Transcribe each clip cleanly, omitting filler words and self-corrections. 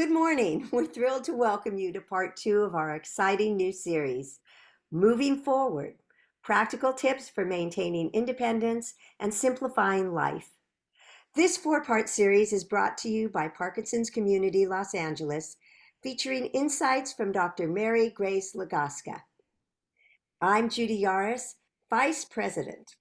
Good morning. We're thrilled to welcome you to part two of our exciting new series, Moving Forward, Practical Tips for Maintaining Independence and Simplifying Life. This four-part series is brought to you by Parkinson's Community Los Angeles, featuring insights from Dr. Mary Grace Lagasca. I'm Judy Yaris, Vice President.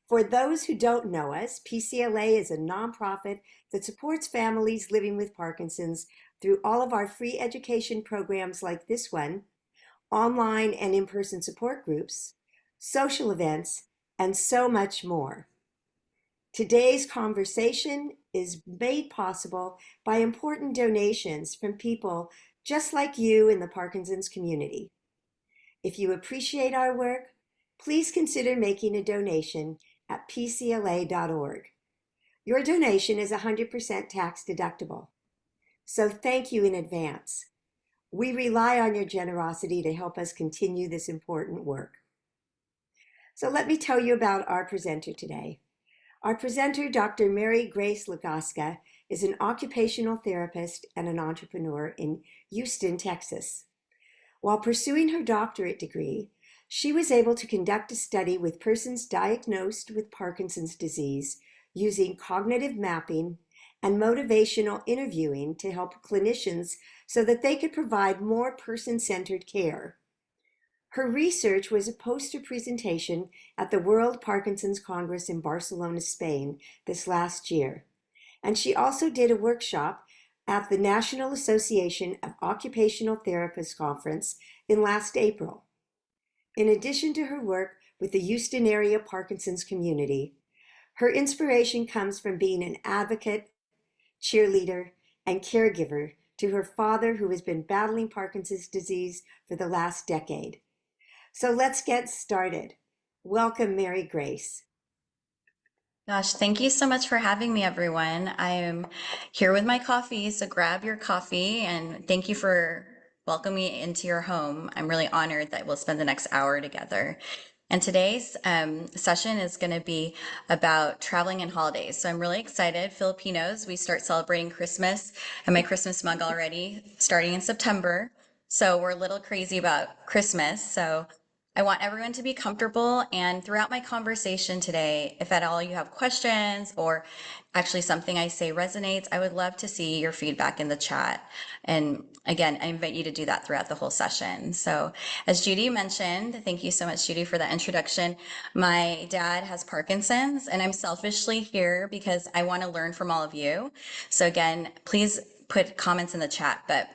For those who don't know us, PCLA is a nonprofit that supports families living with Parkinson's through all of our free education programs like this one, online and in-person support groups, social events, and so much more. Today's conversation is made possible by important donations from people just like you in the Parkinson's community. If you appreciate our work, please consider making a donation at pcla.org. Your donation is 100% tax deductible. So thank you in advance. We rely on your generosity to help us continue this important work. So let me tell you about our presenter today. Our presenter, Dr. Mary Grace Lagasca, is an occupational therapist and an entrepreneur in Houston, Texas. While pursuing her doctorate degree, she was able to conduct a study with persons diagnosed with Parkinson's disease using cognitive mapping and motivational interviewing to help clinicians so that they could provide more person-centered care. Her research was a poster presentation at the World Parkinson's Congress in Barcelona, Spain this last year. And she also did a workshop at the National Association of Occupational Therapists Conference in last April. In addition to her work with the Houston area Parkinson's community, her inspiration comes from being an advocate, cheerleader, and caregiver to her father, who has been battling Parkinson's disease for the last decade. So let's get started. Welcome, Mary Grace. Gosh, thank you so much for having me, everyone. I am here with my coffee, so grab your coffee and thank you for welcoming me into your home. I'm really honored that we'll spend the next hour together. And today's session is going to be about traveling and holidays. So I'm really excited. Filipinos, we start celebrating Christmas and my Christmas mug already starting in September. So we're a little crazy about Christmas. So I want everyone to be comfortable, and throughout my conversation today, if at all you have questions or actually something I say resonates, I would love to see your feedback in the chat. And again, I invite you to do that throughout the whole session. So as Judy mentioned, thank you so much, Judy, for that introduction. My dad has Parkinson's, and I'm selfishly here because I want to learn from all of you. So again, please put comments in the chat, but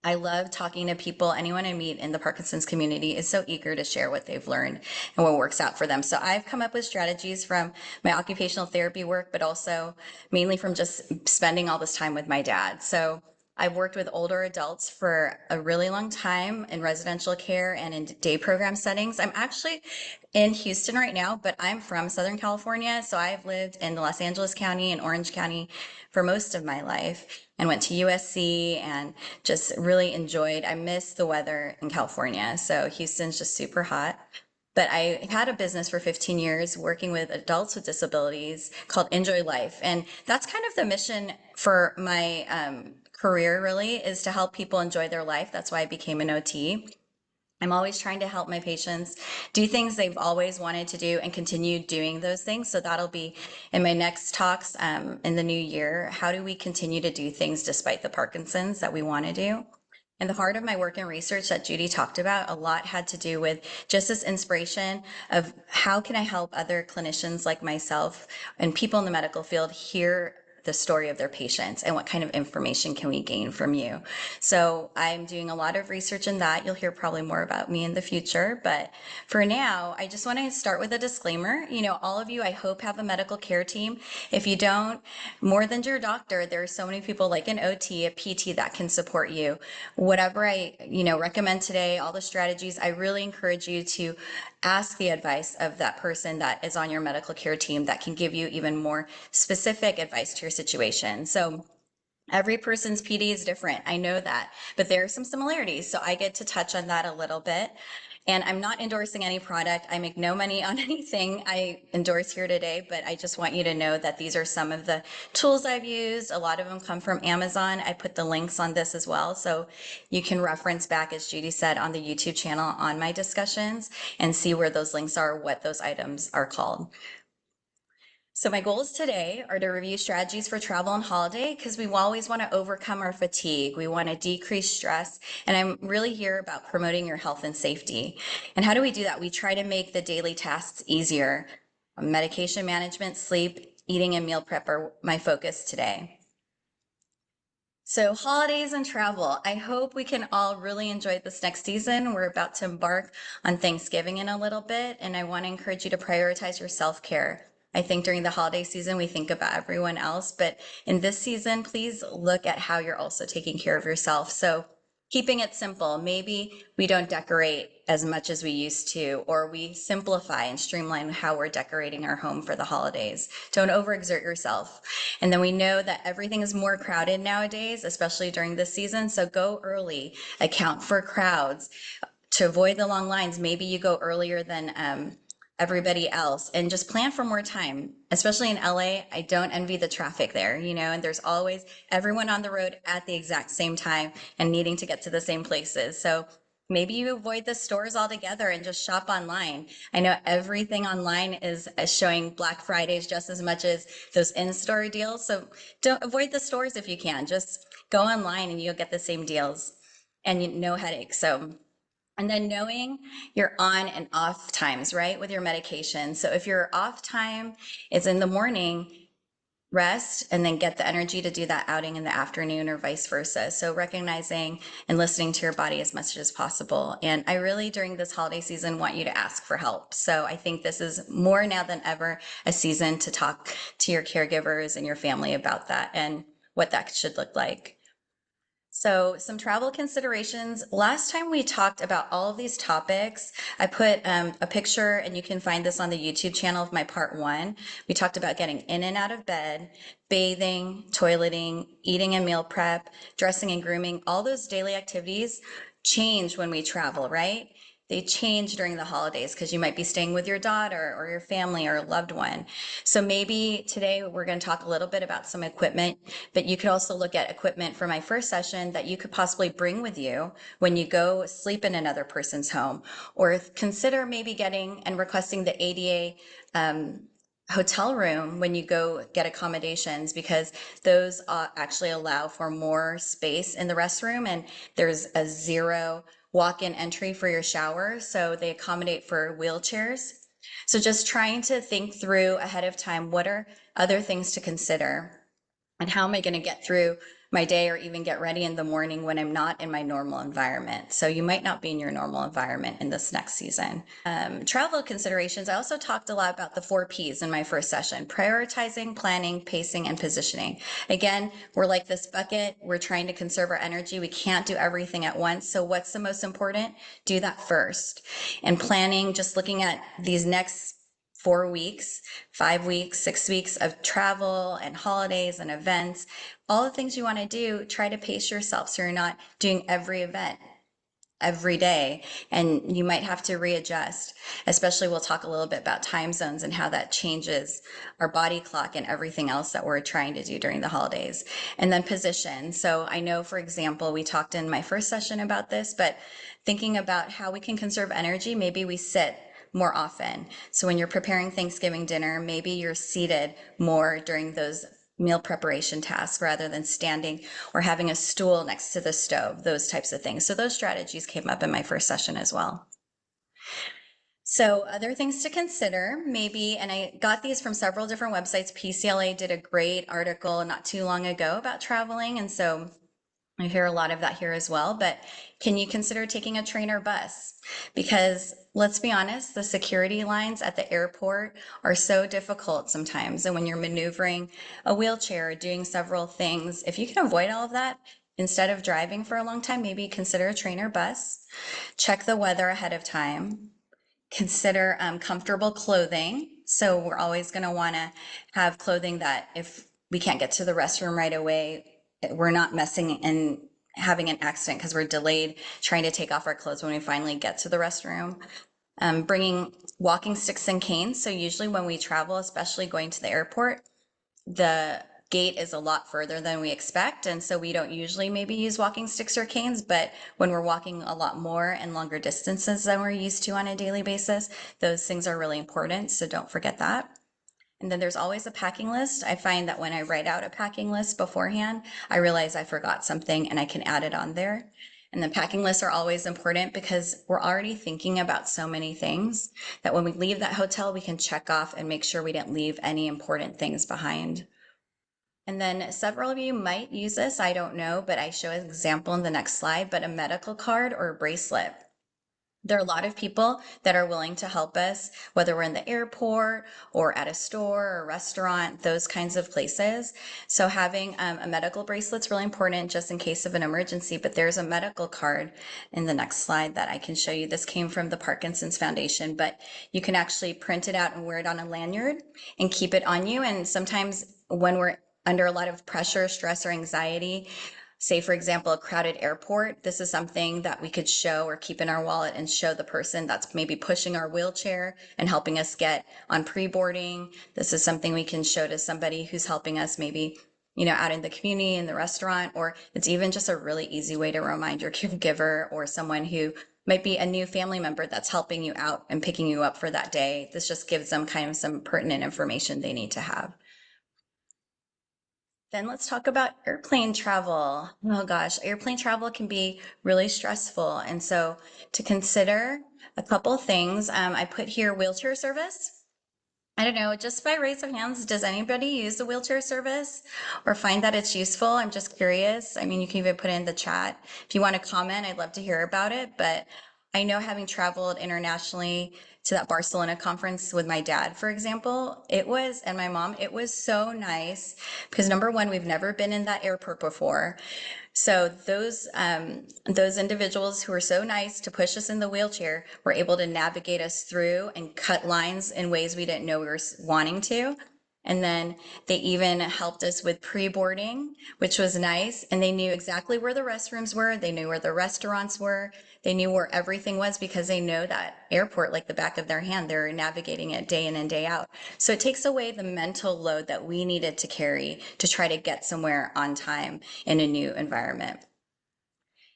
I love talking to people. Anyone I meet in the Parkinson's community is so eager to share what they've learned and what works out for them. So I've come up with strategies from my occupational therapy work, but also mainly from just spending all this time with my dad. So I've worked with older adults for a really long time in residential care and in day program settings. I'm actually in Houston right now, but I'm from Southern California. So I've lived in the Los Angeles County and Orange County for most of my life and went to USC and just really enjoyed. I miss the weather in California. So Houston's just super hot. But I had a business for 15 years working with adults with disabilities called Enjoy Life. And that's kind of the mission for my career, really, is to help people enjoy their life. That's why I became an OT. I'm always trying to help my patients do things they've always wanted to do and continue doing those things. So that'll be in my next talks in the new year. How do we continue to do things despite the Parkinson's that we want to do? And the heart of my work and research that Judy talked about, a lot had to do with just this inspiration of how can I help other clinicians like myself and people in the medical field hear the story of their patients and what kind of information can we gain from you. So I'm doing a lot of research in that. You'll hear probably more about me in the future, but for now, I just want to start with a disclaimer. You know, all of you, I hope, have a medical care team. If you don't, more than your doctor, there are so many people like an OT, a PT that can support you. Whatever I, recommend today, all the strategies, I really encourage you to ask the advice of that person that is on your medical care team that can give you even more specific advice to your situation. So Every person's PD is different. I know that, but there are some similarities. So I get to touch on that a little bit. And I'm not endorsing any product. I make no money on anything I endorse here today, but I just want you to know that these are some of the tools I've used. A lot of them come from Amazon. I put the links on this as well. So you can reference back, as Judy said, on the YouTube channel on my discussions and see where those links are, what those items are called. So my goals today are to review strategies for travel and holiday because we always want to overcome our fatigue. We want to decrease stress. And I'm really here about promoting your health and safety. And how do we do that? We try to make the daily tasks easier. Medication management, sleep, eating, and meal prep are my focus today. So holidays and travel. I hope we can all really enjoy this next season. We're about to embark on Thanksgiving in a little bit, and I want to encourage you to prioritize your self-care. I think during the holiday season, we think about everyone else, but in this season, please look at how you're also taking care of yourself. So keeping it simple. Maybe we don't decorate as much as we used to, or we simplify and streamline how we're decorating our home for the holidays. Don't overexert yourself. And then we know that everything is more crowded nowadays, especially during this season. So go early, account for crowds. To avoid the long lines, maybe you go earlier than everybody else and just plan for more time. Especially in LA, I don't envy the traffic there, and there's always everyone on the road at the exact same time and needing to get to the same places. So maybe you avoid the stores altogether and just shop online. I know everything online is showing Black Fridays just as much as those in-store deals. So don't avoid the stores if you can. Just go online and you'll get the same deals and no headaches. So and then knowing your on and off times, right, with your medication. So if your off time is in the morning, rest and then get the energy to do that outing in the afternoon or vice versa. So recognizing and listening to your body as much as possible. And I really, during this holiday season, want you to ask for help. So I think this is more now than ever a season to talk to your caregivers and your family about that and what that should look like. So some travel considerations. Last time we talked about all of these topics, I put a picture and you can find this on the YouTube channel of my part 1. We talked about getting in and out of bed, bathing, toileting, eating and meal prep, dressing and grooming. All those daily activities change when we travel, right? They change during the holidays because you might be staying with your daughter or your family or a loved one. So maybe today we're going to talk a little bit about some equipment, but you could also look at equipment for my first session that you could possibly bring with you when you go sleep in another person's home, or consider maybe getting and requesting the ADA hotel room when you go get accommodations, because those actually allow for more space in the restroom, and there's a zero walk-in entry for your shower, so they accommodate for wheelchairs. So just trying to think through ahead of time, what are other things to consider? And how am I going to get through my day or even get ready in the morning when I'm not in my normal environment? So you might not be in your normal environment in this next season. Travel considerations. I also talked a lot about the 4 Ps in my first session: prioritizing, planning, pacing, and positioning. Again, we're like this bucket. We're trying to conserve our energy. We can't do everything at once. So what's the most important? Do that first. And planning, just looking at these next 4 weeks, 5 weeks, 6 weeks of travel and holidays and events, all the things you want to do, try to pace yourself so you're not doing every event every day, and you might have to readjust. Especially, we'll talk a little bit about time zones and how that changes our body clock and everything else that we're trying to do during the holidays. And then position. So I know, for example, we talked in my first session about this, but thinking about how we can conserve energy, maybe we sit more often. So when you're preparing Thanksgiving dinner, maybe you're seated more during those meal preparation tasks rather than standing or having a stool next to the stove, those types of things. So those strategies came up in my first session as well. So other things to consider, maybe, and I got these from several different websites. PCLA did a great article not too long ago about traveling, and so I hear a lot of that here as well. But can you consider taking a train or bus? Because let's be honest, the security lines at the airport are so difficult sometimes. And when you're maneuvering a wheelchair or doing several things, if you can avoid all of that, instead of driving for a long time, maybe consider a train or bus. Check the weather ahead of time. Consider comfortable clothing. So we're always going to want to have clothing that if we can't get to the restroom right away, we're not messing and having an accident because we're delayed trying to take off our clothes when we finally get to the restroom. Bringing walking sticks and canes. So usually when we travel, especially going to the airport, the gate is a lot further than we expect. And so we don't usually maybe use walking sticks or canes, but when we're walking a lot more and longer distances than we're used to on a daily basis, those things are really important. So don't forget that. And then there's always a packing list. I find that when I write out a packing list beforehand, I realize I forgot something and I can add it on there. And the packing lists are always important because we're already thinking about so many things that when we leave that hotel, we can check off and make sure we didn't leave any important things behind. And then several of you might use this, I don't know, but I show an example in the next slide, but a medical card or a bracelet. There are a lot of people that are willing to help us, whether we're in the airport or at a store or a restaurant, those kinds of places. So having a medical bracelet is really important just in case of an emergency, but there's a medical card in the next slide that I can show you. This came from the Parkinson's Foundation, but you can actually print it out and wear it on a lanyard and keep it on you. And sometimes when we're under a lot of pressure, stress, or anxiety, say for example a crowded airport, this is something that we could show or keep in our wallet and show the person that's maybe pushing our wheelchair and helping us get on pre-boarding. This is something we can show to somebody who's helping us maybe out in the community, in the restaurant, or it's even just a really easy way to remind your caregiver or someone who might be a new family member that's helping you out and picking you up for that day. This just gives them kind of some pertinent information they need to have. Then let's talk about airplane travel. Oh gosh, airplane travel can be really stressful. And so to consider a couple things, I put here wheelchair service. I don't know, just by raise of hands, does anybody use the wheelchair service or find that it's useful? I'm just curious. I mean, you can even put it in the chat. If you want to comment, I'd love to hear about it. But I know having traveled internationally to that Barcelona conference with my dad, for example, and my mom, it was so nice because number one, we've never been in that airport before. So those individuals who were so nice to push us in the wheelchair were able to navigate us through and cut lines in ways we didn't know we were wanting to. And then they even helped us with pre-boarding, which was nice. And they knew exactly where the restrooms were. They knew where the restaurants were. They knew where everything was because they know that airport like the back of their hand. They're navigating it day in and day out. So it takes away the mental load that we needed to carry to try to get somewhere on time in a new environment.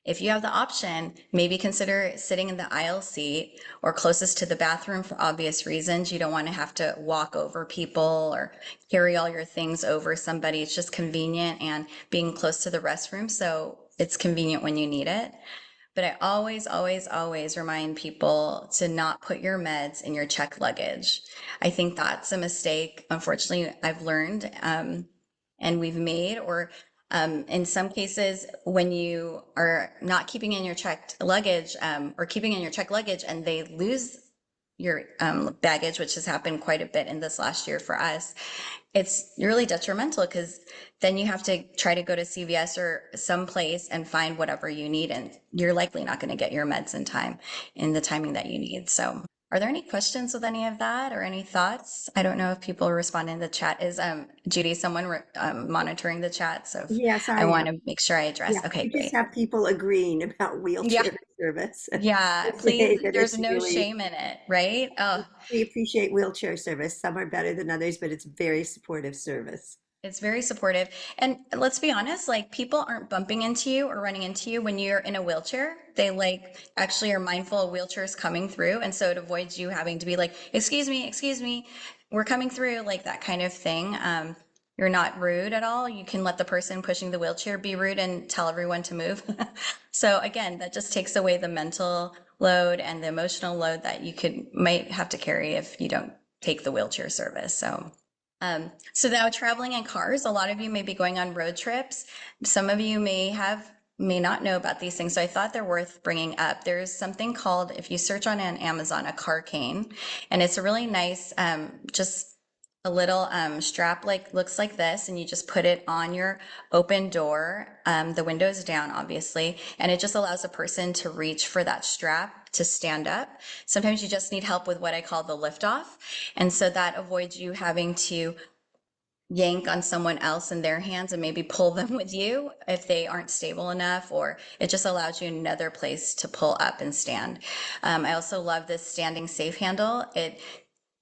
If you have the option, maybe consider sitting in the aisle seat or closest to the bathroom for obvious reasons. You don't want to have to walk over people or carry all your things over somebody. It's just convenient and being close to the restroom, so it's convenient when you need it. But I always, always, always remind people to not put your meds in your checked luggage. I think that's a mistake, unfortunately, I've learned and we've made, or in some cases, when you are not keeping in your checked luggage or keeping in your checked luggage and they lose your baggage, which has happened quite a bit in this last year for us, it's really detrimental because then you have to try to go to CVS or someplace and find whatever you need, and you're likely not going to get your meds in time in the timing that you need. So, are there any questions with any of that or any thoughts? I don't know if people respond in the chat. Is Judy someone monitoring the chat? So if Yes, I I want am. to make sure I address. Yeah, Okay, we just great. have people agreeing about Yeah, wheelchair service. yeah. To say Please, that there's it's no really, shame in it, right? Oh, we appreciate wheelchair service. Some are better than others, but it's very supportive service. it's very supportive. And let's be honest, like people aren't bumping into you or running into you when you're in a wheelchair. They like actually are mindful of wheelchairs coming through. And so it avoids you having to be like, excuse me, we're coming through, like that kind of thing. You're not rude at all. You can let the person pushing the wheelchair be rude and tell everyone to move. So again, that just takes away the mental load and the emotional load that you might have to carry if you don't take the wheelchair service. So now traveling in cars, a lot of you may be going on road trips. Some of you may not know about these things. So I thought they're worth bringing up. There's something called, if you search on Amazon, a car cane, and it's a really nice, just a little strap like looks like this, and you just put it on your open door. The window's down, obviously, and it just allows a person to reach for that strap to stand up. Sometimes you just need help with what I call the lift off, and so that avoids you having to yank on someone else in their hands and maybe pull them with you if they aren't stable enough, or it just allows you another place to pull up and stand. I also love this standing safe handle. It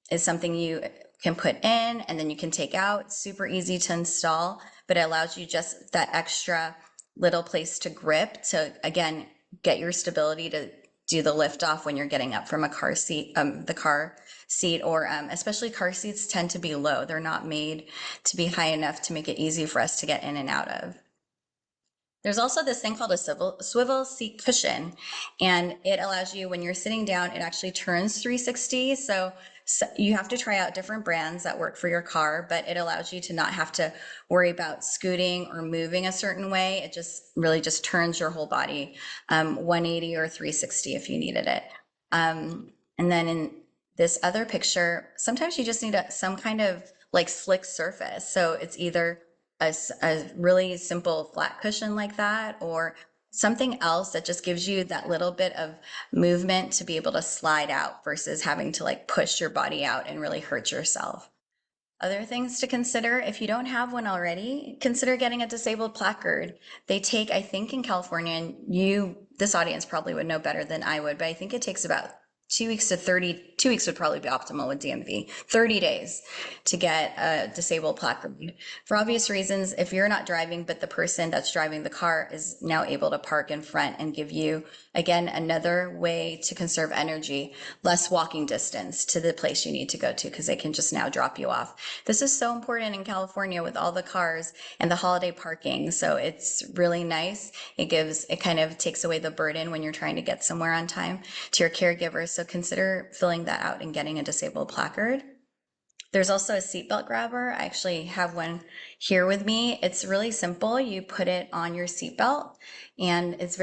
is something you can put in and then you can take out. It's super easy to install, but it allows you just that extra little place to grip to, again, get your stability to do the lift off when you're getting up from a car seat, the car seat, or especially car seats tend to be low. They're not made to be high enough to make it easy for us to get in and out of. There's also this thing called a swivel seat cushion, and it allows you, when you're sitting down, it actually turns 360. So you have to try out different brands that work for your car, but it allows you to not have to worry about scooting or moving a certain way. It just really just turns your whole body 180 or 360 if you needed it. And then in this other picture, sometimes you just need some kind of like slick surface. So it's either a really simple flat cushion like that, or something else that just gives you that little bit of movement to be able to slide out versus having to like push your body out and really hurt yourself. Other things to consider, if you don't have one already, consider getting a disabled placard. They take, I think in California, and this audience probably would know better than I would, but I think it takes about 2 weeks to 30, 2 weeks would probably be optimal with DMV, 30 days to get a disabled placard. For obvious reasons, if you're not driving, but the person that's driving the car is now able to park in front and give you, again, another way to conserve energy, less walking distance to the place you need to go to, because they can just now drop you off. This is so important in California with all the cars and the holiday parking. So it's really nice. It kind of takes away the burden when you're trying to get somewhere on time to your caregivers. So consider filling that out and getting a disabled placard. There's also a seatbelt grabber. I actually have one here with me. It's really simple. You put it on your seatbelt and it's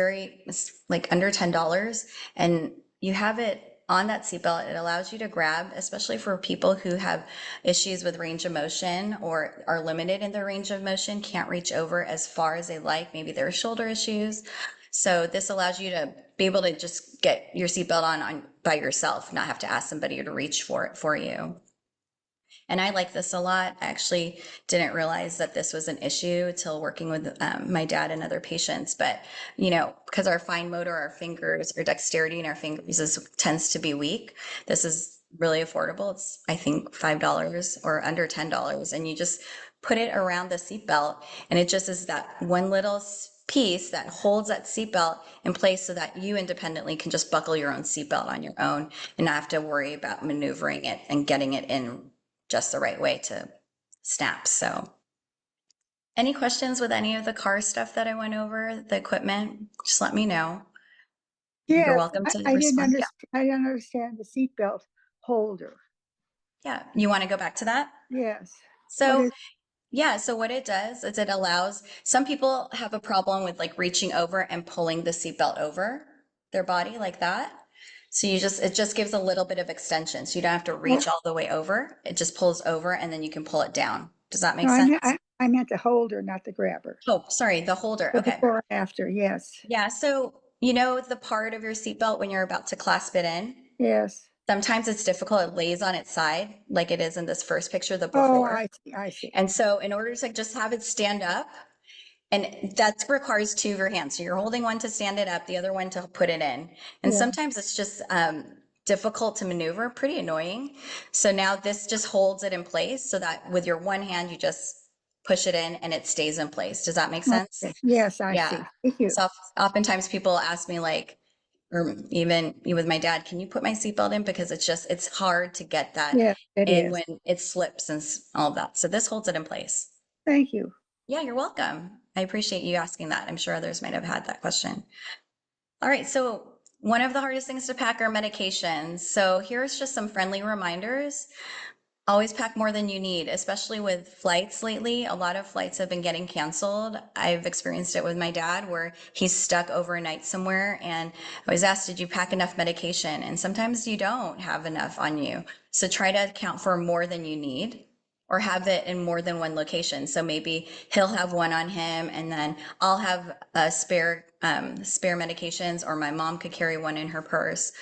like under $10, and you have it on that seatbelt. It allows you to grab, especially for people who have issues with range of motion or are limited in their range of motion, can't reach over as far as they like. Maybe there are shoulder issues. So this allows you to be able to just get your seatbelt on by yourself, not have to ask somebody to reach for it for you. And I like this a lot. I actually didn't realize that this was an issue till working with my dad and other patients. But, because our fine motor, our fingers, our dexterity in our fingers tends to be weak, this is really affordable. It's, I think, $5 or under $10. And you just put it around the seatbelt, and it just is that one little piece that holds that seatbelt in place so that you independently can just buckle your own seatbelt on your own and not have to worry about maneuvering it and getting it in just the right way to snap. So any questions with any of the car stuff that I went over, the equipment, just let me know. You're Yes, welcome to I didn't respond. Yeah. understand. I didn't understand the seatbelt holder. Yeah. You want to go back to that? Yes. What So is? yeah, so what it does is it allows, some people have a problem with like reaching over and pulling the seatbelt over their body like that. So it just gives a little bit of extension. So you don't have to Oh, reach all the way over. It just pulls over and then you can pull it down. Does that no, make sense? I meant the holder, not the grabber. Oh, sorry, the holder. The Okay. before and after. Yes. Yeah, so the part of your seatbelt when you're about to clasp it in, Yes. sometimes it's difficult. It lays on its side, like it is in this first picture, the Oh, before. I see. I see. And so in order to just have it stand up, and that requires two of your hands. So you're holding one to stand it up, the other one to put it in. And Yeah. sometimes it's just difficult to maneuver, pretty annoying. So now this just holds it in place so that with your one hand, you just push it in and it stays in place. Does that make sense? Okay. Yes, I Yeah. see. Thank you. So oftentimes people ask me like, or even with my dad, can you put my seatbelt in? Because it's hard to get that Yes, it in is. when it slips and all of that. So this holds it in place. Thank you. Yeah, you're welcome. I appreciate you asking that. I'm sure others might have had that question. All right, so one of the hardest things to pack are medications. So here's just some friendly reminders. Always pack more than you need, especially with flights lately. A lot of flights have been getting canceled. I've experienced it with my dad where he's stuck overnight somewhere, and I was asked, did you pack enough medication? And sometimes you don't have enough on you. So try to account for more than you need. or have it in more than one location. So maybe he'll have one on him, and then I'll have a spare medications, or my mom could carry one in her purse,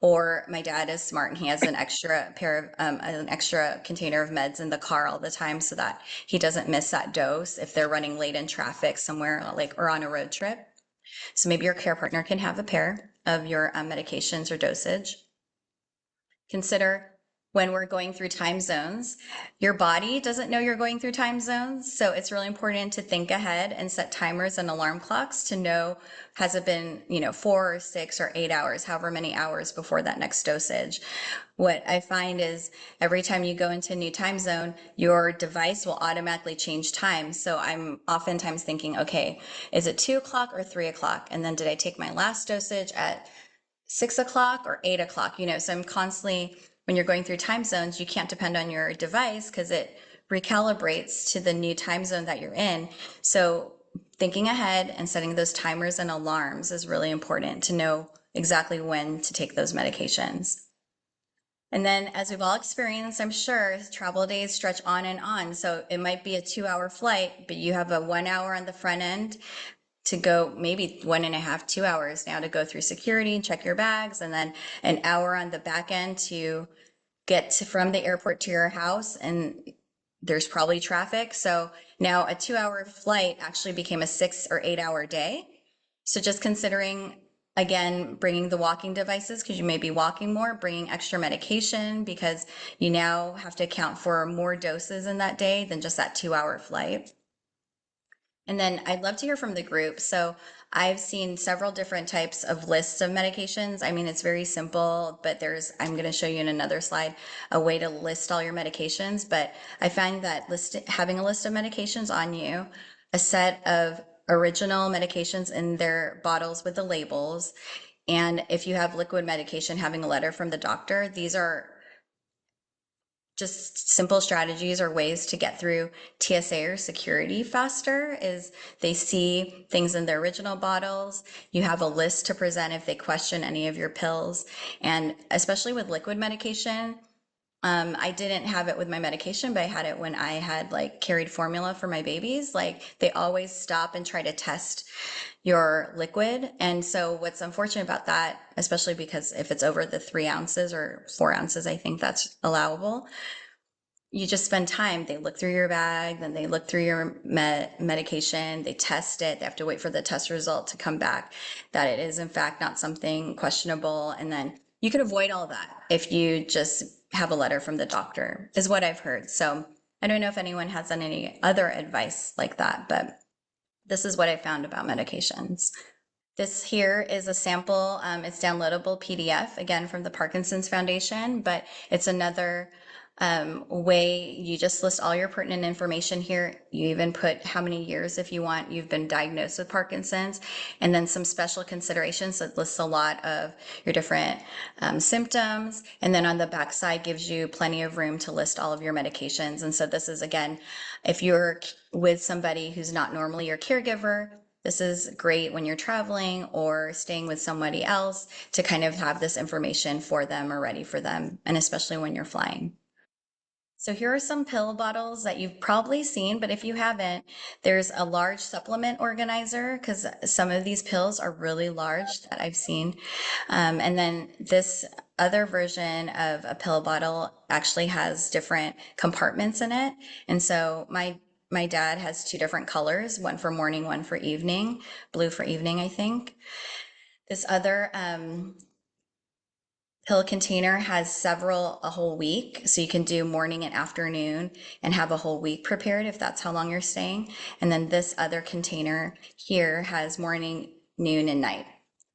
or my dad is smart and he has an extra container of meds in the car all the time so that he doesn't miss that dose if they're running late in traffic somewhere, like, or on a road trip. So maybe your care partner can have a pair of your medications or dosage. Consider when we're going through time zones, your body doesn't know you're going through time zones. So it's really important to think ahead and set timers and alarm clocks to know, has it been, 4 or 6 or 8 hours, however many hours before that next dosage. What I find is every time you go into a new time zone, your device will automatically change time. So I'm oftentimes thinking, okay, is it 2 o'clock or 3 o'clock? And then did I take my last dosage at 6 o'clock or 8 o'clock? So I'm constantly, when you're going through time zones, you can't depend on your device because it recalibrates to the new time zone that you're in. So thinking ahead and setting those timers and alarms is really important to know exactly when to take those medications. And then, as we've all experienced, I'm sure travel days stretch on and on. So it might be a 2-hour flight, but you have a 1 hour on the front end to go, maybe 1.5, 2 hours now to go through security and check your bags, and then an hour on the back end to get from the airport to your house. And there's probably traffic. So now a 2-hour flight actually became a 6 or 8 hour day. So just considering, again, bringing the walking devices because you may be walking more, bringing extra medication because you now have to account for more doses in that day than just that 2-hour flight. And then I'd love to hear from the group. So I've seen several different types of lists of medications. I mean, it's very simple, but I'm going to show you in another slide a way to list all your medications. But I find that having a list of medications on you, a set of original medications in their bottles with the labels, and if you have liquid medication, having a letter from the doctor, these are just simple strategies or ways to get through TSA or security faster. Is they see things in their original bottles. You have a list to present if they question any of your pills. And especially with liquid medication, I didn't have it with my medication, but I had it when I had carried formula for my babies. They always stop and try to test your liquid. And so what's unfortunate about that, especially because if it's over the 3 ounces or 4 ounces, I think that's allowable. You just spend time. They look through your bag, then they look through your medication, they test it. They have to wait for the test result to come back that it is in fact not something questionable. And then you can avoid all that if you just have a letter from the doctor, is what I've heard. So I don't know if anyone has any other advice like that, but this is what I found about medications. This here is a sample. It's downloadable PDF, again, from the Parkinson's Foundation, but it's another way. You just list all your pertinent information here. You even put how many years, if you want, you've been diagnosed with Parkinson's, and then some special considerations that lists a lot of your different symptoms. And then on the back side gives you plenty of room to list all of your medications. And so this is, again, if you're with somebody who's not normally your caregiver, this is great when you're traveling or staying with somebody else to kind of have this information for them or ready for them, and especially when you're flying. So here are some pill bottles that you've probably seen, but if you haven't, there's a large supplement organizer because some of these pills are really large that I've seen. And then this other version of a pill bottle actually has different compartments in it. And so my dad has 2 different colors, one for morning, one for evening, blue for evening, I think. This other pill container has a whole week. So you can do morning and afternoon and have a whole week prepared if that's how long you're staying. And then this other container here has morning, noon, and night.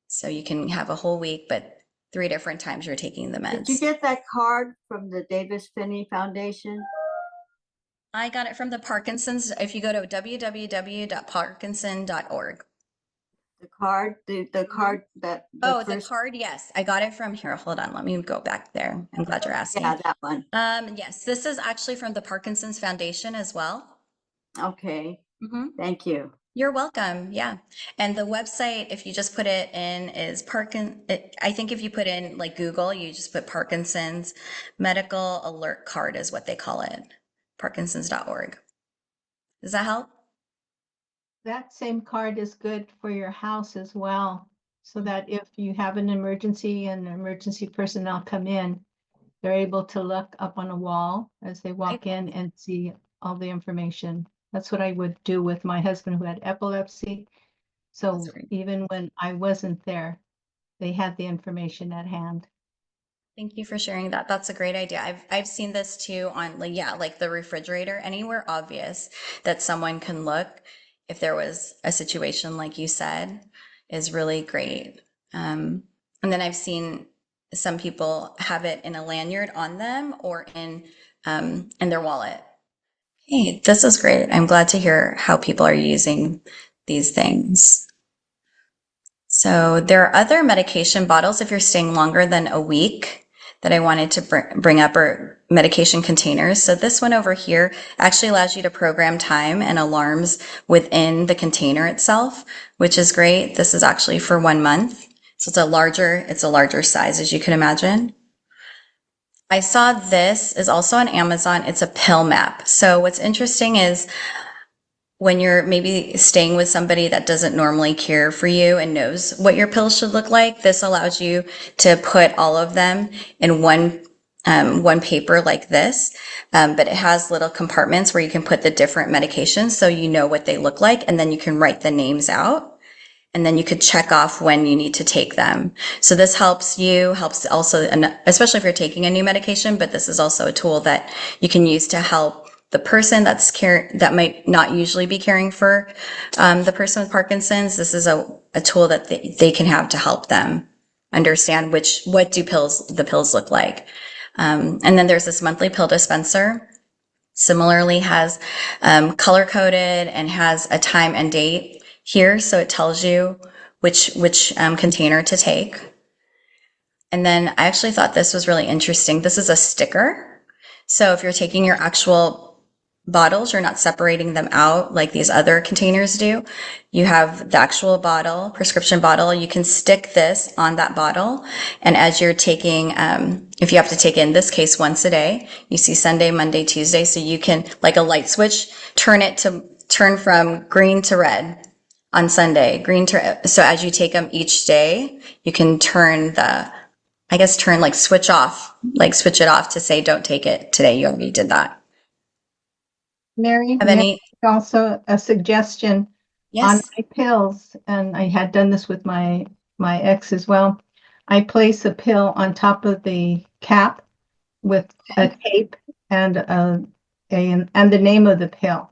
So you can have a whole week, but 3 different times you're taking the meds. Did you get that card from the Davis Finney Foundation? I got it from the Parkinson's. If you go to www.parkinson.org. The card, the card that The card, yes. I got it from here. Hold on, let me go back there. I'm glad you're asking. Yeah, that one. Yes, this is actually from the Parkinson's Foundation as well. Okay. Thank you. You're welcome. Yeah. And the website, if you just put it in, is I think if you put in Google, you just put Parkinson's Medical Alert Card is what they call it. parkinsons.org. Does that help? That same card is good for your house as well, so that if you have an emergency and emergency personnel come in, they're able to look up on a wall as they walk in and see all the information. That's what I would do with my husband who had epilepsy. So even when I wasn't there, they had the information at hand. Thank you for sharing that. That's a great idea. I've seen this too on like the refrigerator, anywhere obvious that someone can look if there was a situation like you said is really great. And then I've seen some people have it in a lanyard on them or in their wallet. Hey, this is great. I'm glad to hear how people are using these things. So there are other medication bottles if you're staying longer than a week that I wanted to bring up, or medication containers. So this one over here actually allows you to program time and alarms within the container itself, which is great. This is actually for 1 month. So it's a larger size, as you can imagine. I saw this is also on Amazon. It's a pill map. So what's interesting is when you're maybe staying with somebody that doesn't normally care for you and knows what your pills should look like, this allows you to put all of them in one paper like this. But it has little compartments where you can put the different medications so you know what they look like, and then you can write the names out. And then you could check off when you need to take them. So this helps also, especially if you're taking a new medication, but this is also a tool that you can use to help the person that might not usually be caring for the person with Parkinson's. This is a tool that they can have to help them understand what do the pills look like. And then there's this monthly pill dispenser. Similarly has color coded and has a time and date here, so it tells you which container to take. And then I actually thought this was really interesting. This is a sticker. So if you're taking your actual bottles, you're not separating them out like these other containers do. You have the actual bottle, prescription bottle. You can stick this on that bottle. And as you're taking, if you have to take it in this case once a day, you see Sunday, Monday, Tuesday. So you can, like a light switch, turn from green to red on Sunday, so as you take them each day, you can switch it off to say, don't take it today. You already did that. Mary, Have any? also a suggestion on Yes. my pills, and I had done this with my ex as well. I place a pill on top of the cap with a tape and the name of the pill,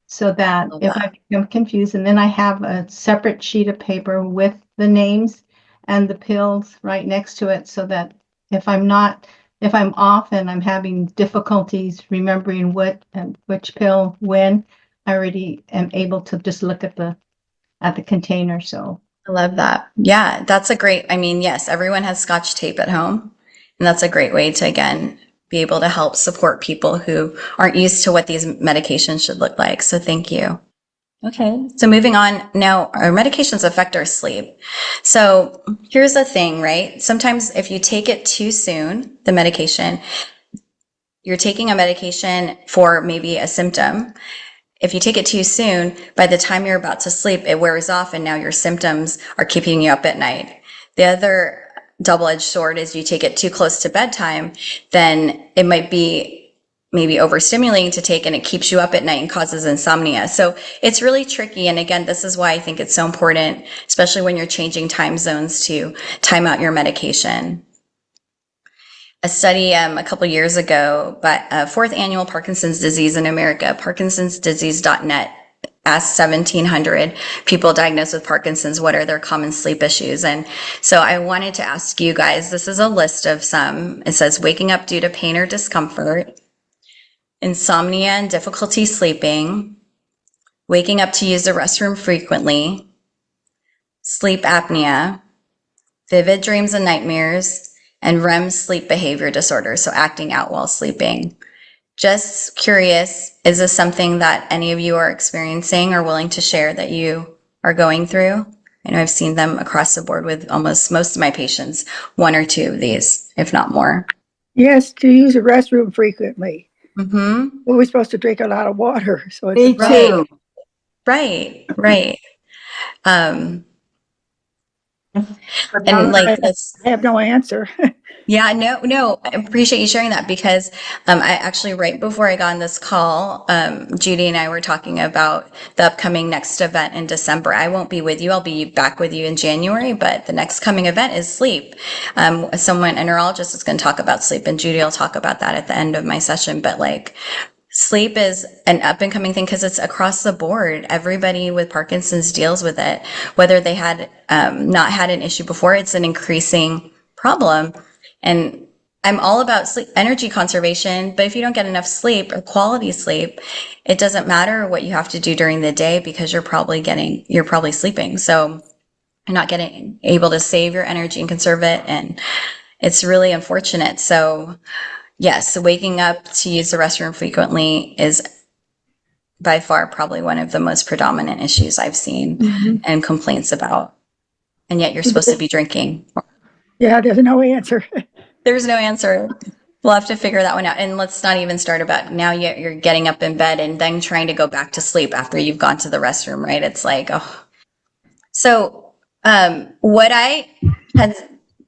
so that if I become confused, and then I have a separate sheet of paper with the names and the pills right next to it, so that if I'm off and I'm having difficulties remembering which pill when, I already am able to just look at the container. So I love that. Yeah, that's yes, everyone has Scotch tape at home, and that's a great way to, again, be able to help support people who aren't used to what these medications should look like. So thank you. Okay, so moving on now, our medications affect our sleep. So here's the thing, right? Sometimes if you take it too soon, the medication, you're taking a medication for maybe a symptom. If you take it too soon, by the time you're about to sleep, it wears off and now your symptoms are keeping you up at night. The other double-edged sword is you take it too close to bedtime, then it might be maybe overstimulating to take and it keeps you up at night and causes insomnia. So it's really tricky. And again, this is why I think it's so important, especially when you're changing time zones, to time out your medication. A study a couple years ago, but fourth annual Parkinson's disease in America, parkinsonsdisease.net, asked 1,700 people diagnosed with Parkinson's what are their common sleep issues. And so I wanted to ask you guys, this is a list of some. It says waking up due to pain or discomfort, insomnia and difficulty sleeping, waking up to use the restroom frequently, sleep apnea, vivid dreams and nightmares, and REM sleep behavior disorders, so acting out while sleeping. Just curious, is this something that any of you are experiencing or willing to share that you are going through? I know I've seen them across the board with almost most of my patients, one or two of these, if not more. Yes, to use the restroom frequently. Mm-hmm. We're supposed to drink a lot of water. So it's Me Right. too. Right. Um, But and now like I, this. I have no answer. Yeah, no, I appreciate you sharing that because I actually, right before I got on this call, Judy and I were talking about the upcoming next event in December. I won't be with you. I'll be back with you in January, but the next coming event is sleep. A neurologist is going to talk about sleep, and Judy will talk about that at the end of my session. But like, sleep is an up and coming thing because it's across the board. Everybody with Parkinson's deals with it, whether they had not had an issue before. It's an increasing problem. And I'm all about sleep, energy conservation, but if you don't get enough sleep or quality sleep, it doesn't matter what you have to do during the day because you're probably sleeping. So you're not getting able to save your energy and conserve it. And it's really unfortunate. So yes, waking up to use the restroom frequently is by far probably one of the most predominant issues I've seen and complaints about. And yet you're supposed to be drinking. Yeah, there's no answer. There's no answer. We'll have to figure that one out. And let's not even start about now you're getting up in bed and then trying to go back to sleep after you've gone to the restroom, right? It's like, oh. So, what I had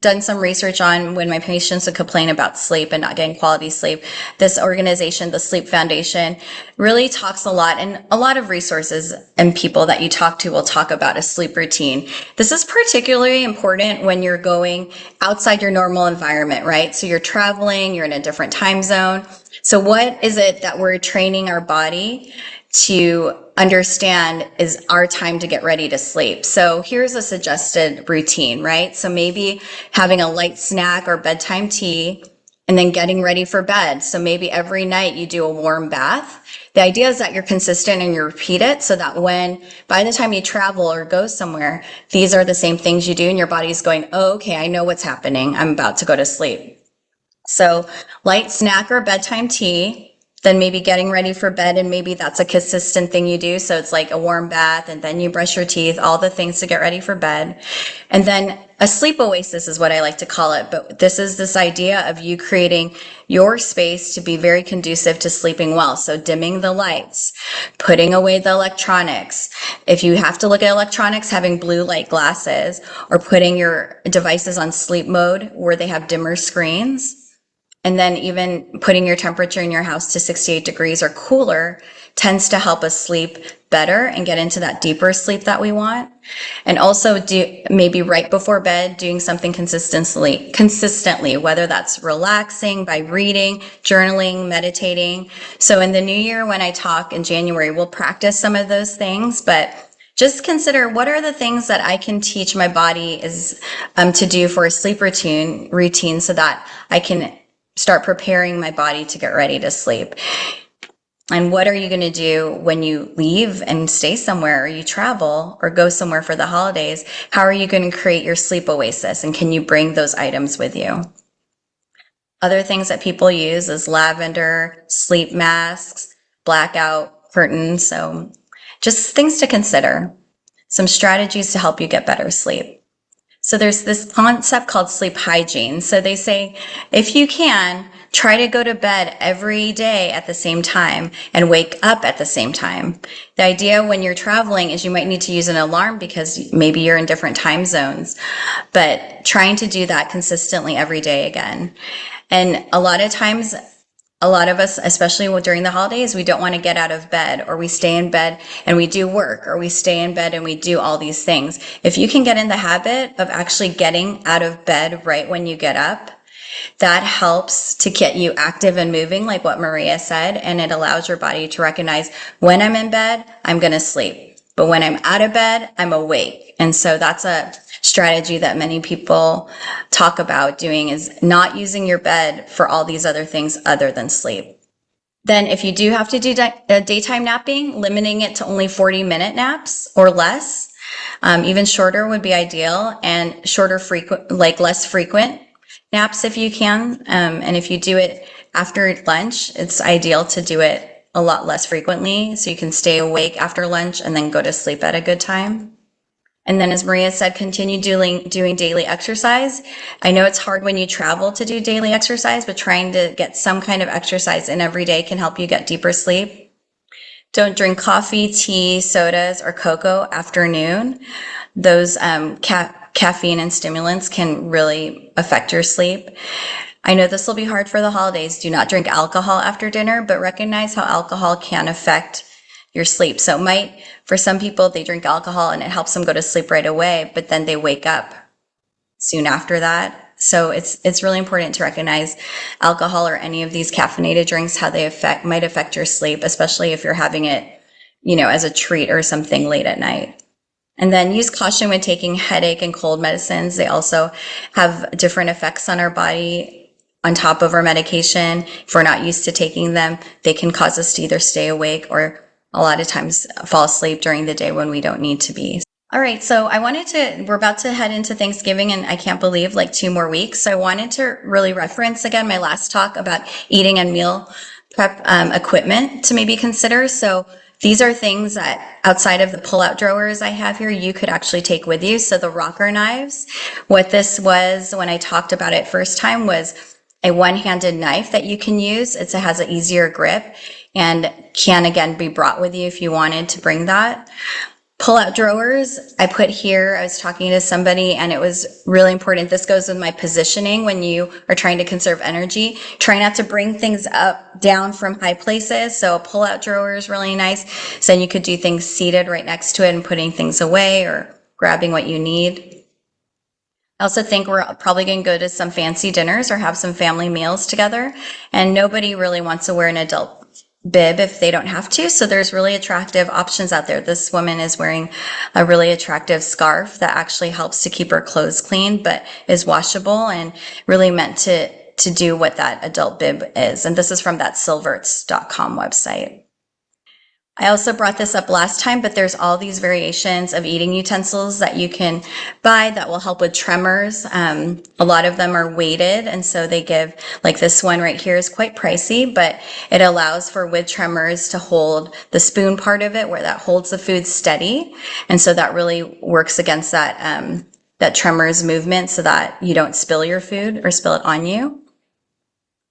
done some research on when my patients would complain about sleep and not getting quality sleep, this organization, the Sleep Foundation, really talks a lot, and a lot of resources and people that you talk to will talk about a sleep routine. This is particularly important when you're going outside your normal environment, right? So you're traveling, you're in a different time zone. So what is it that we're training our body to understand is our time to get ready to sleep? So here's a suggested routine, right? So maybe having a light snack or bedtime tea and then getting ready for bed. So maybe every night you do a warm bath. The idea is that you're consistent and you repeat it so that by the time you travel or go somewhere, these are the same things you do and your body's going, oh, okay, I know what's happening. I'm about to go to sleep. So light snack or bedtime tea, then maybe getting ready for bed, and maybe that's a consistent thing you do. So it's like a warm bath and then you brush your teeth, all the things to get ready for bed. And then a sleep oasis is what I like to call it. But this idea of you creating your space to be very conducive to sleeping well. So dimming the lights, putting away the electronics. If you have to look at electronics, having blue light glasses or putting your devices on sleep mode where they have dimmer screens. And then even putting your temperature in your house to 68 degrees or cooler tends to help us sleep better and get into that deeper sleep that we want. And also maybe right before bed, doing something consistently, whether that's relaxing by reading, journaling, meditating. So in the new year, when I talk in January, we'll practice some of those things, but just consider what are the things that I can teach my body to do for a sleep routine so that I can start preparing my body to get ready to sleep. And what are you going to do when you leave and stay somewhere or you travel or go somewhere for the holidays? How are you going to create your sleep oasis? And can you bring those items with you? Other things that people use is lavender, sleep masks, blackout curtains. So just things to consider. Some strategies to help you get better sleep. So there's this concept called sleep hygiene. So they say, if you can, try to go to bed every day at the same time and wake up at the same time. The idea when you're traveling is you might need to use an alarm because maybe you're in different time zones, but trying to do that consistently every day again. And a lot of times, a lot of us, especially during the holidays, we don't want to get out of bed, or we stay in bed and we do work, or we stay in bed and we do all these things. If you can get in the habit of actually getting out of bed right when you get up, that helps to get you active and moving, like what Maria said, and it allows your body to recognize when I'm in bed, I'm going to sleep. But when I'm out of bed, I'm awake. And so that's a strategy that many people talk about doing, is not using your bed for all these other things other than sleep. Then if you do have to do daytime napping, limiting it to only 40-minute naps or less. Even shorter would be ideal, and less frequent naps if you can. And if you do it after lunch, it's ideal to do it a lot less frequently so you can stay awake after lunch and then go to sleep at a good time. And then, as Maria said, continue doing daily exercise. I know it's hard when you travel to do daily exercise, but trying to get some kind of exercise in every day can help you get deeper sleep. Don't drink coffee, tea, sodas, or cocoa after noon. Those caffeine and stimulants can really affect your sleep. I know this will be hard for the holidays. Do not drink alcohol after dinner, but recognize how alcohol can affect your sleep. So it might, for some people, they drink alcohol and it helps them go to sleep right away, but then they wake up soon after that. So it's really important to recognize alcohol or any of these caffeinated drinks, how they might affect your sleep, especially if you're having it, as a treat or something late at night. And then use caution when taking headache and cold medicines. They also have different effects on our body on top of our medication. If we're not used to taking them, they can cause us to either stay awake or a lot of times fall asleep during the day when we don't need to be. All right, so we're about to head into Thanksgiving, and I can't believe 2 more weeks. So I wanted to really reference again my last talk about eating and meal prep equipment to maybe consider. So these are things that outside of the pull-out drawers I have here, you could actually take with you. So the rocker knives, what this was when I talked about it first time was a one-handed knife that you can use. It has an easier grip and can again be brought with you if you wanted to bring that. Pull-out drawers, I put here, I was talking to somebody and it was really important. This goes with my positioning when you are trying to conserve energy. Try not to bring things down from high places. So a pull-out drawer is really nice. So then you could do things seated right next to it and putting things away or grabbing what you need. I also think we're probably going to go to some fancy dinners or have some family meals together. And nobody really wants to wear an adult bib if they don't have to. So there's really attractive options out there. This woman is wearing a really attractive scarf that actually helps to keep her clothes clean, but is washable and really meant to do what that adult bib is. And this is from that silverts.com website. I also brought this up last time, but there's all these variations of eating utensils that you can buy that will help with tremors. A lot of them are weighted, and so they give, this one right here is quite pricey, but it allows for with tremors to hold the spoon part of it where that holds the food steady. And so that really works against that, that tremors movement so that you don't spill your food or spill it on you.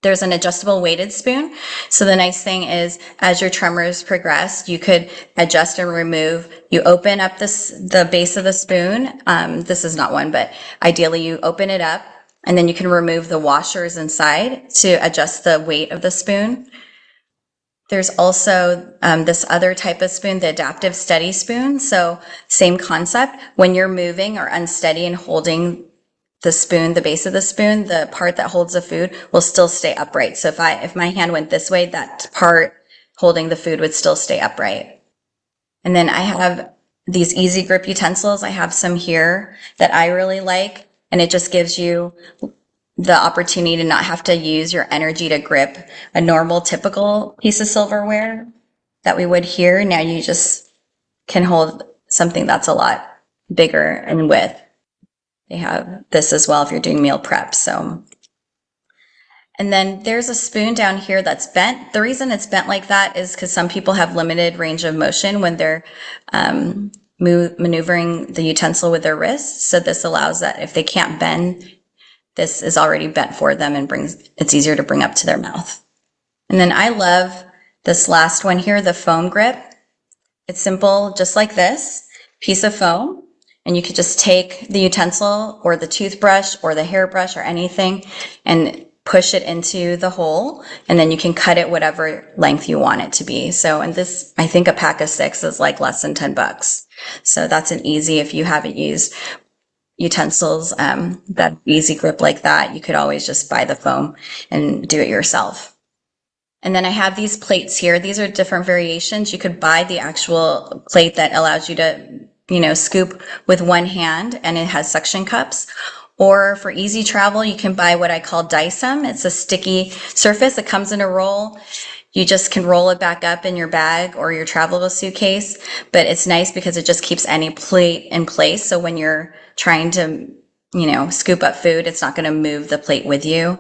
There's an adjustable weighted spoon. So the nice thing is as your tremors progress, you could adjust and remove. You open up the base of the spoon. This is not one, but ideally you open it up and then you can remove the washers inside to adjust the weight of the spoon. There's also this other type of spoon, the adaptive steady spoon. So same concept. When you're moving or unsteady and holding the spoon, the base of the spoon, the part that holds the food will still stay upright. So if my hand went this way, that part holding the food would still stay upright. And then I have these easy grip utensils. I have some here that I really like, and it just gives you the opportunity to not have to use your energy to grip a normal, typical piece of silverware that we would here. Now you just can hold something that's a lot bigger in width. They have this as well if you're doing meal prep. So, and then there's a spoon down here that's bent. The reason it's bent like that is because some people have limited range of motion when they're maneuvering the utensil with their wrists. So this allows that if they can't bend, this is already bent for them and it's easier to bring up to their mouth. And then I love this last one here, the foam grip. It's simple, just like this piece of foam. And you could just take the utensil or the toothbrush or the hairbrush or anything and push it into the hole. And then you can cut it whatever length you want it to be. So, and this, I think a pack of 6 is less than $10. So that's an easy, if you haven't used utensils, that easy grip like that, you could always just buy the foam and do it yourself. And then I have these plates here. These are different variations. You could buy the actual plate that allows you to scoop with one hand, and it has suction cups. Or for easy travel, you can buy what I call Dicem. It's a sticky surface. It comes in a roll. You just can roll it back up in your bag or your travel suitcase. But it's nice because it just keeps any plate in place. So when you're trying to, scoop up food, it's not going to move the plate with you.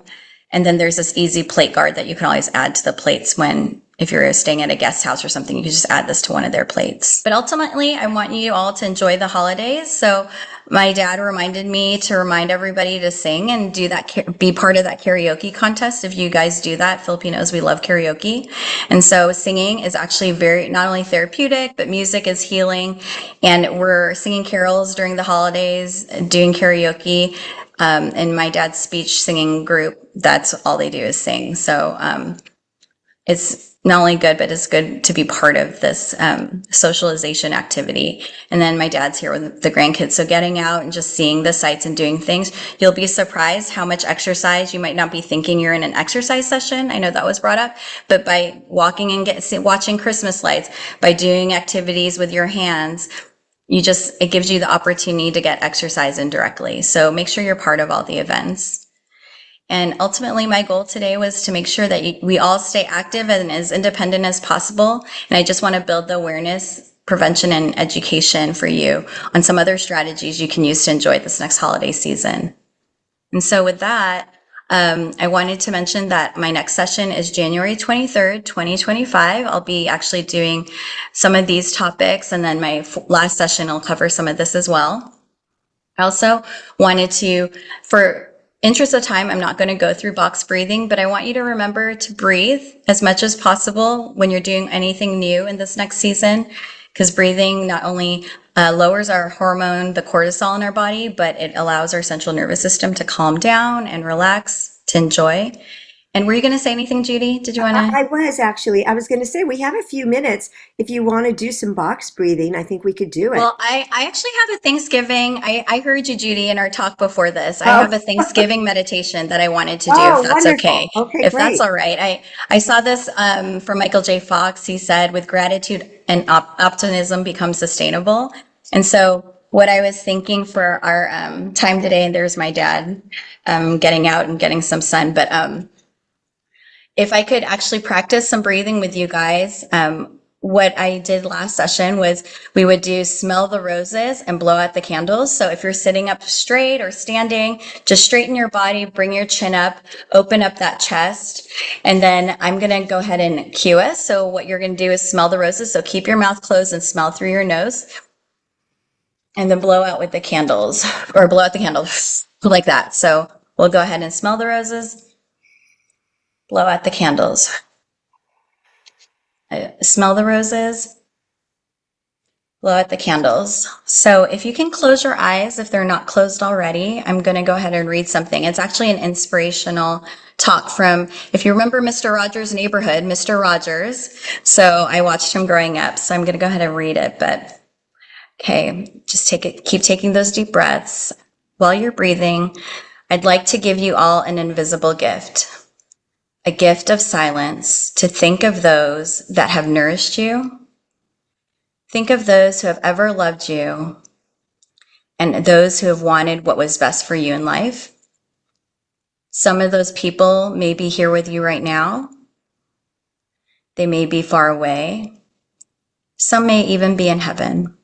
And then there's this easy plate guard that you can always add to the plates if you're staying at a guest house or something, you can just add this to one of their plates. But ultimately, I want you all to enjoy the holidays. So my dad reminded me to remind everybody to sing and do that, be part of that karaoke contest. If you guys do that, Filipinos, we love karaoke. And so singing is actually very, not only therapeutic, but music is healing. And we're singing carols during the holidays, doing karaoke. In my dad's speech singing group, that's all they do is sing. So it's not only good, but it's good to be part of this socialization activity. And then my dad's here with the grandkids. So getting out and just seeing the sights and doing things, you'll be surprised how much exercise. You might not be thinking you're in an exercise session. I know that was brought up, but by walking and watching Christmas lights, by doing activities with your hands, it gives you the opportunity to get exercise indirectly. So make sure you're part of all the events. And ultimately, my goal today was to make sure that we all stay active and as independent as possible. And I just want to build the awareness, prevention, and education for you on some other strategies you can use to enjoy this next holiday season. And so with that, I wanted to mention that my next session is January 23rd, 2025. I'll be actually doing some of these topics, and then my last session will cover some of this as well. I also wanted to, for interest of time, I'm not going to go through box breathing, but I want you to remember to breathe as much as possible when you're doing anything new in this next season, because breathing not only lowers our hormone, the cortisol in our body, but it allows our central nervous system to calm down and relax, to enjoy. And were you going to say anything, Judy? Did you want to? I was going to say, we have a few minutes. If you want to do some box breathing, I think we could do it. Well, I actually have a Thanksgiving. I heard you, Judy, in our talk before this. I have a Thanksgiving meditation that I wanted to do, if that's wonderful. okay. Okay, if great. that's all right. I saw this from Michael J. Fox. He said, with gratitude and optimism becomes sustainable. And so what I was thinking for our time today, and there's my dad getting out and getting some sun, but if I could actually practice some breathing with you guys, what I did last session was we would do smell the roses and blow out the candles. So if you're sitting up straight or standing, just straighten your body, bring your chin up, open up that chest. And then I'm going to go ahead and cue us. So what you're going to do is smell the roses. So keep your mouth closed and smell through your nose. And then blow out with the candles, or blow out the candles like that. So we'll go ahead and smell the roses. Blow out the candles. Smell the roses. Blow out the candles. So if you can close your eyes, if they're not closed already, I'm going to go ahead and read something. It's actually an inspirational talk from, if you remember Mr. Rogers' Neighborhood, Mr. Rogers. So I watched him growing up, so I'm going to go ahead and read it. But okay, just keep taking those deep breaths. While you're breathing, I'd like to give you all an invisible gift. A gift of silence, to think of those that have nourished you. Think of those who have ever loved you and those who have wanted what was best for you in life. Some of those people may be here with you right now. They may be far away. Some may even be in heaven.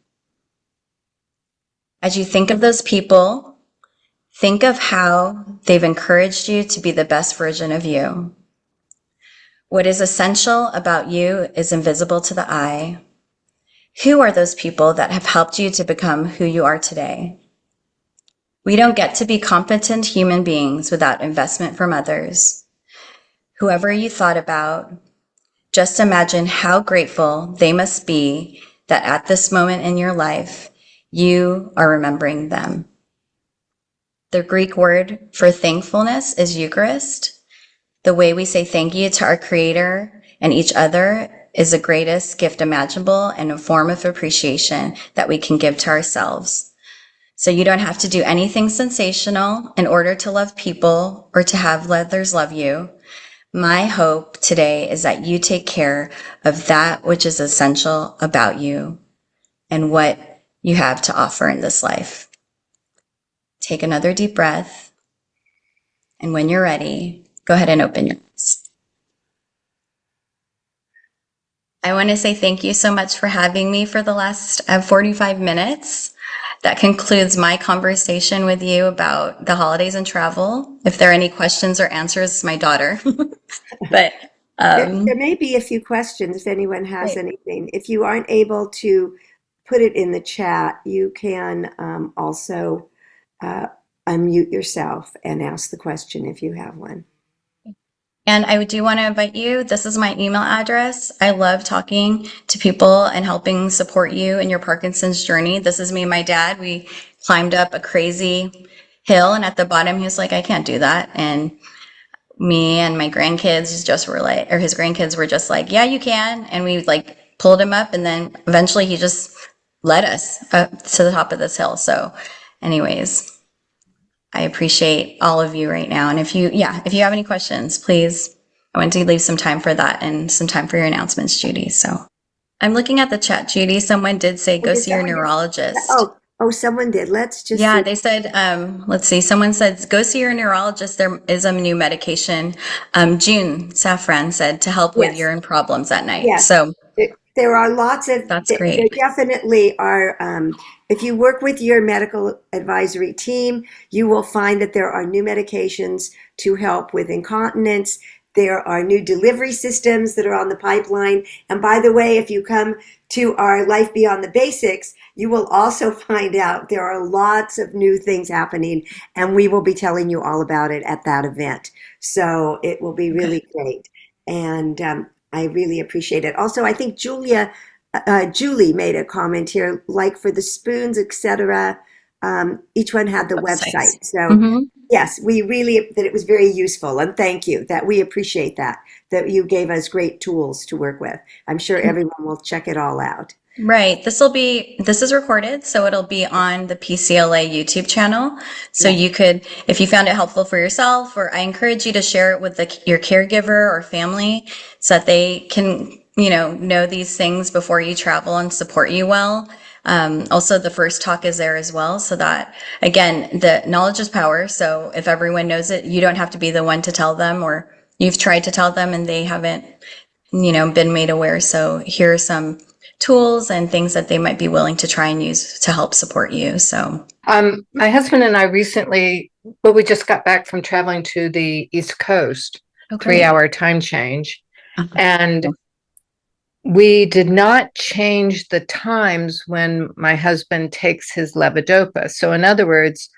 As you think of those people, think of how they've encouraged you to be the best version of you. What is essential about you is invisible to the eye. Who are those people that have helped you to become who you are today? We don't get to be competent human beings without investment from others. Whoever you thought about, just imagine how grateful they must be that at this moment in your life, you are remembering them. The Greek word for thankfulness is Eucharist. The way we say thank you to our Creator and each other is the greatest gift imaginable and a form of appreciation that we can give to ourselves. So you don't have to do anything sensational in order to love people or to have others love you. My hope today is that you take care of that which is essential about you and what you have to offer in this life. Take another deep breath. And when you're ready, go ahead and open your eyes. I want to say thank you so much for having me for the last 45 minutes. That concludes my conversation with you about the holidays and travel. If there are any questions or answers, it's my daughter. But There may be a few questions if anyone has Great. anything. If you aren't able to put it in the chat, you can also uh, unmute yourself and ask the question if you have one. And I do want to invite you. This is my email address. I love talking to people and helping support you in your Parkinson's journey. This is me and my dad. We climbed up a crazy hill, and at the bottom, he was like, I can't do that. And me and my grandkids just were like, or his grandkids were just like, yeah, you can. And we like pulled him up, and then eventually he just led us up to the top of this hill. So, anyways, I appreciate all of you right now. And if you have any questions, please, I want to leave some time for that and some time for your announcements, Judy. So I'm looking at the chat, Judy. Someone did say, go Did see your someone neurologist. someone did. Let's just Yeah, see. they said, let's see, someone said, go see your neurologist. There is a new medication. June Safran said to help with Yes. urine problems at night. Yes. So There are lots of, that's there great. definitely are, if you work with your medical advisory team, you will find that there are new medications to help with incontinence. There are new delivery systems that are on the pipeline. And by the way, if you come to our Life Beyond the Basics, you will also find out there are lots of new things happening, and we will be telling you all about it at that event. So it will be really great. And I really appreciate it. Also, I think Julie made a comment here, like for the spoons, etc. Each one had the website. So Mhm. yes, that it was very useful, and thank you. That we appreciate that you gave us great tools to work with. I'm sure everyone will check it all out. Right. This is recorded, so it'll be on the PCLA YouTube channel. So Yes. you could, if you found it helpful for yourself, or I encourage you to share it with your caregiver or family so that they can, know these things before you travel and support you well. Also, the first talk is there as well, so that, again, the knowledge is power. So if everyone knows it, you don't have to be the one to tell them, or you've tried to tell them and they haven't, been made aware. So here are some tools and things that they might be willing to try and use to help support you. So my husband and I recently, we just got back from traveling to the East Coast, 3-hour time change. And we did not change the times when my husband takes his levodopa. So in other words,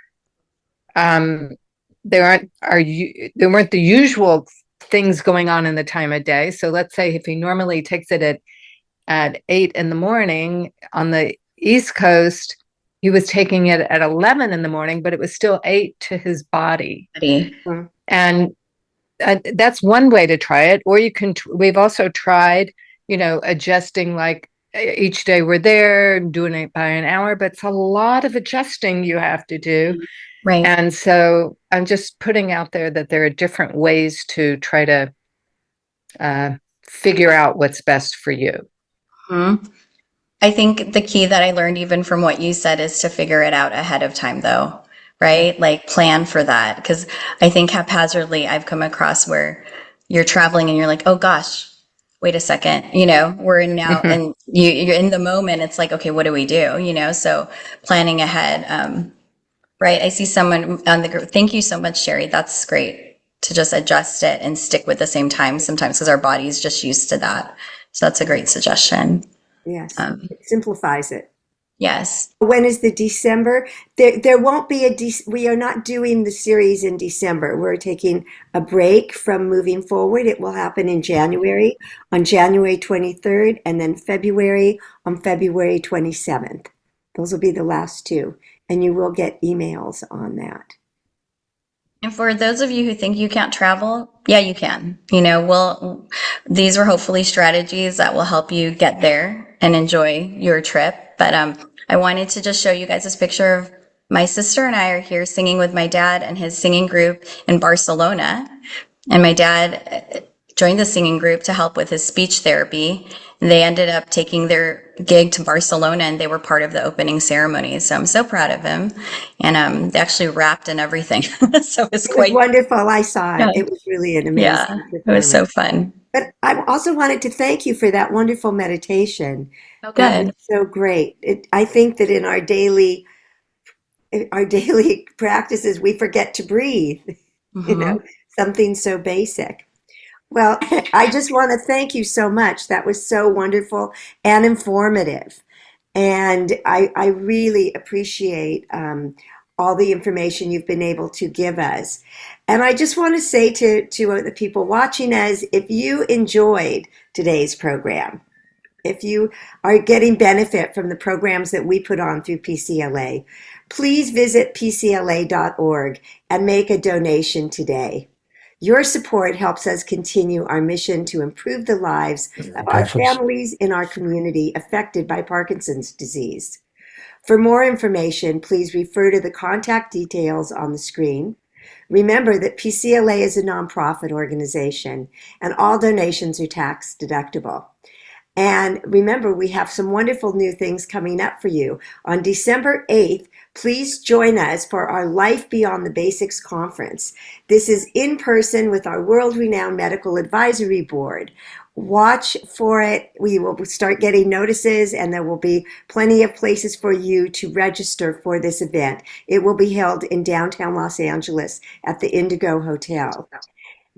there weren't the usual things going on in the time of day. So let's say if he normally takes it at 8 in the morning on the East Coast, he was taking it at 11 in the morning, but it was still 8 to his body. And that's one way to try it. Or we've also tried, adjusting, like each day we're there, doing it by an hour, but it's a lot of adjusting you have to do. Right. And so I'm just putting out there that there are different ways to try to figure out what's best for you. I think the key that I learned even from what you said is to figure it out ahead of time, though, right? Like plan for that. Because I think haphazardly I've come across where you're traveling and you're like, oh gosh, wait a second, we're in now, and you're in the moment. It's like, okay, what do we do? So planning ahead. Right. I see someone on the group. Thank you so much, Sherry. That's great to just adjust it and stick with the same time sometimes because our body's just used to that. So that's a great suggestion. Yes, it simplifies it. Yes. When is the December? There won't be we are not doing the series in December. We're taking a break from moving forward. It will happen in January, on January 23rd, and then February, on February 27th. Those will be the last two, and you will get emails on that. And for those of you who think you can't travel, yeah, you can. These are hopefully strategies that will help you get there and enjoy your trip. But I wanted to just show you guys this picture of my sister and I are here singing with my dad and his singing group in Barcelona. And my dad joined the singing group to help with his speech therapy. They ended up taking their gig to Barcelona, and they were part of the opening ceremony. So I'm so proud of him. And they actually rapped and everything. So it was wonderful. I saw it. It was really an amazing it was so fun. But I also wanted to thank you for that wonderful meditation. Oh, That good. was so great. I think that in our daily practices, we forget to breathe, something so basic. Well, I just want to thank you so much. That was so wonderful and informative. And I really appreciate all the information you've been able to give us. And I just want to say to the people watching us, if you enjoyed today's program, if you are getting benefit from the programs that we put on through PCLA, please visit pcla.org and make a donation today. Your support helps us continue our mission to improve the lives of our families in our community affected by Parkinson's disease. For more information, please refer to the contact details on the screen. Remember that PCLA is a nonprofit organization and all donations are tax deductible. And remember, we have some wonderful new things coming up for you. On December 8th, please join us for our Life Beyond the Basics conference. This is in person with our world-renowned medical advisory board. Watch for it. We will start getting notices, and there will be plenty of places for you to register for this event. It will be held in downtown Los Angeles at the Indigo Hotel.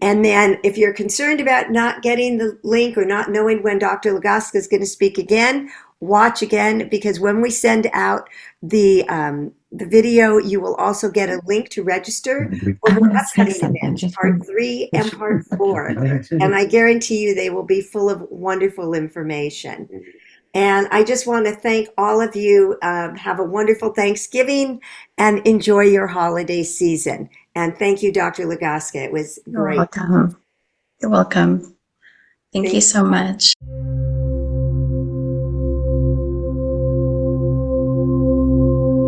And then if you're concerned about not getting the link or not knowing when Dr. Lagasca is going to speak again, watch again, because when we send out the video, you will also get a link to register for the upcoming events, part 3 and part 4. And I guarantee you they will be full of wonderful information. And I just want to thank all of you. Have a wonderful Thanksgiving and enjoy your holiday season. And thank you, Dr. Lagasca. It was You're great. welcome. You're welcome. Thank you so much.